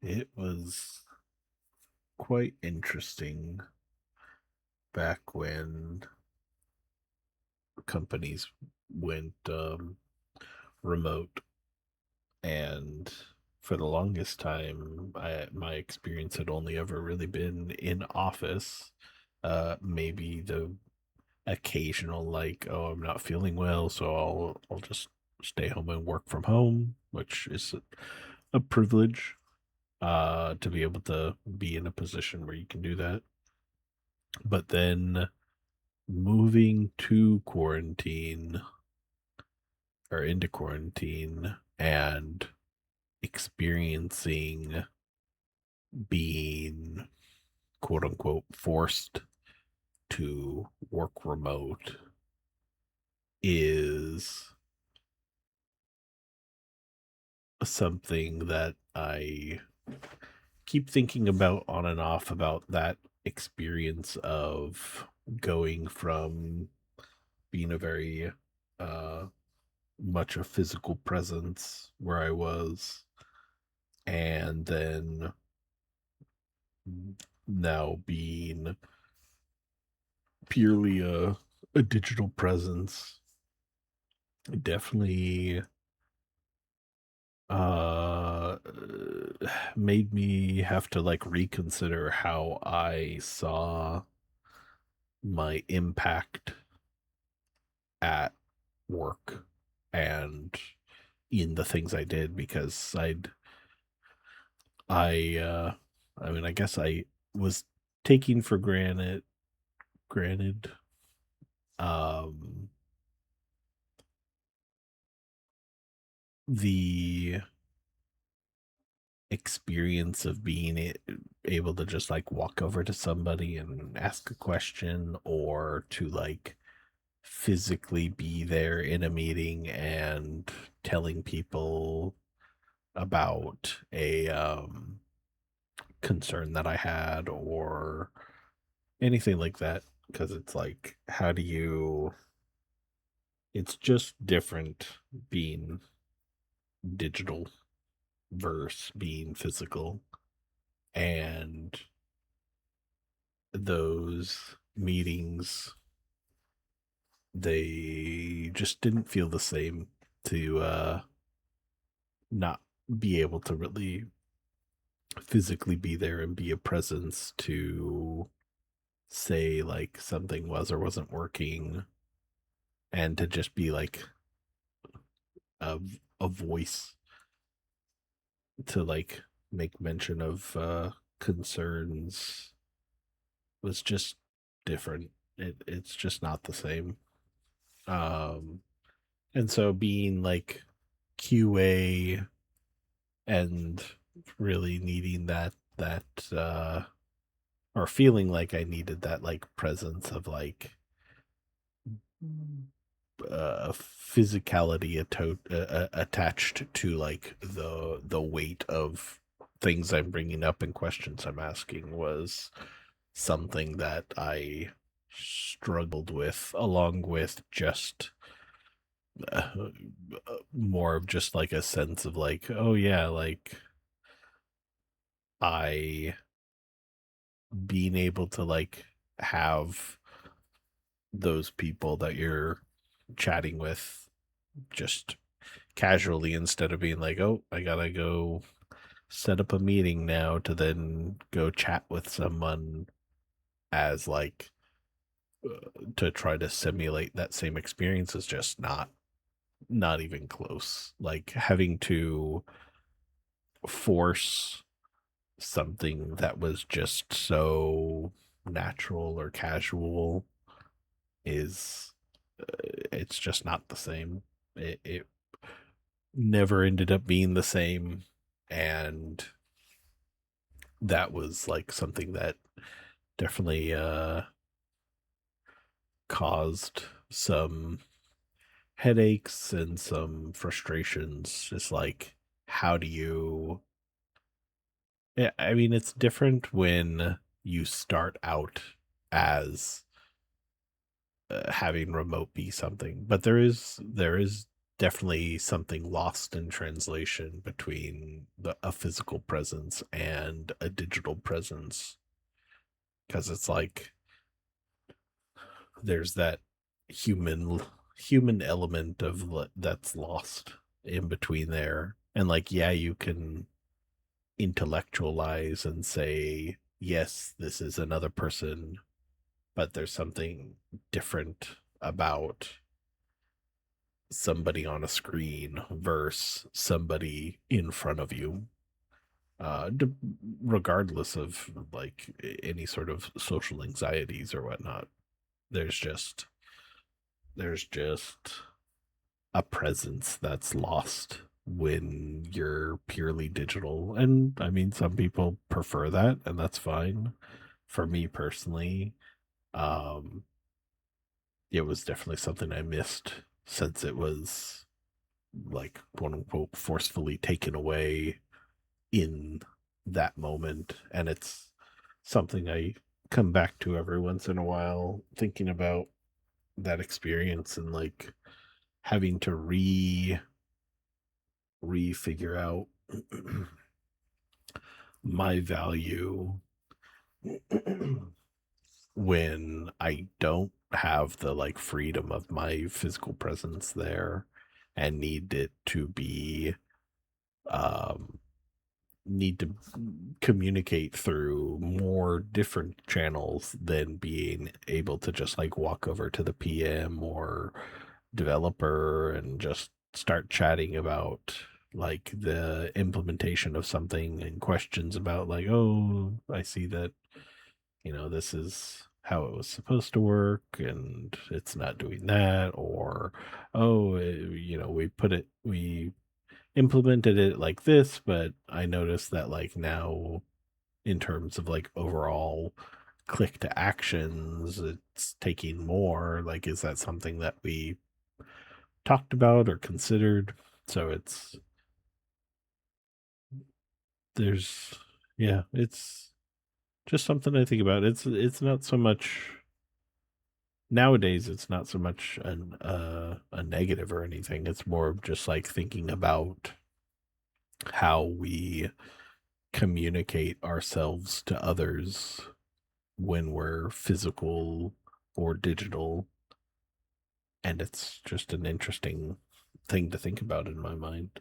It was quite interesting back when companies went remote, and for the longest time, my experience had only ever really been in office. Maybe the occasional like, oh, I'm not feeling well, so I'll just stay home and work from home, which is a privilege to be able to be in a position where you can do that. But then moving to quarantine or into quarantine and experiencing being quote unquote forced to work remote is something that I keep thinking about on and off, about that experience of going from being a very uh much a physical presence where I was, and then now being purely a digital presence. It definitely uh made me have to like reconsider how I saw my impact at work and in the things I did, because I I mean, I guess I was taking for granted um the experience of being able to just like walk over to somebody and ask a question, or to like physically be there in a meeting and telling people about a concern that I had or anything like that. Because it's like, how do you, it's just different being digital versus being physical. And those meetings, they just didn't feel the same to not be able to really physically be there and be a presence to say like something was or wasn't working, and to just be like a, a voice to like make mention of concerns was just different. It's just not the same. Um and so being like QA and really needing that or feeling like I needed that like presence of like physicality attached to like the weight of things I'm bringing up and questions I'm asking, was something that I struggled with, along with just uh, more of just like a sense of like, oh yeah, like I being able to like have those people that you're chatting with just casually, instead of being like, oh, I gotta go set up a meeting now to then go chat with someone, as like to try to simulate that same experience, is just not even close. Like having to force something that was just so natural or casual is it's just not the same. It never ended up being the same, and that was like something that definitely caused some headaches and some frustrations. Just like, how do you, yeah, I mean, it's different when you start out as having remote be something, but there is definitely something lost in translation between a physical presence and a digital presence, because it's like there's that human human element of that's lost in between there. And like, yeah, you can intellectualize and say, yes, this is another person, but there's something different about somebody on a screen versus somebody in front of you, uh, d- regardless of like any sort of social anxieties or whatnot. There's just there's just a presence that's lost when you're purely digital. And I mean, some people prefer that, and that's fine. For me personally, um, it was definitely something I missed since it was like quote unquote forcefully taken away in that moment. And it's something I come back to every once in a while, thinking about that experience and like having to figure out my value when I don't have the like freedom of my physical presence there and need it to be um need to communicate through more different channels than being able to just like walk over to the PM or developer and just start chatting about like the implementation of something and questions about like, oh, I see that, this is how it was supposed to work and it's not doing that. Or, oh, we implemented it like this, but I noticed that like now in terms of like overall click to actions, it's taking more. Like, is that something that we talked about or considered? So there's, yeah, it's just something I think about. It's not so much nowadays. It's not so much a negative or anything. It's more of just like thinking about how we communicate ourselves to others when we're physical or digital. And it's just an interesting thing to think about in my mind.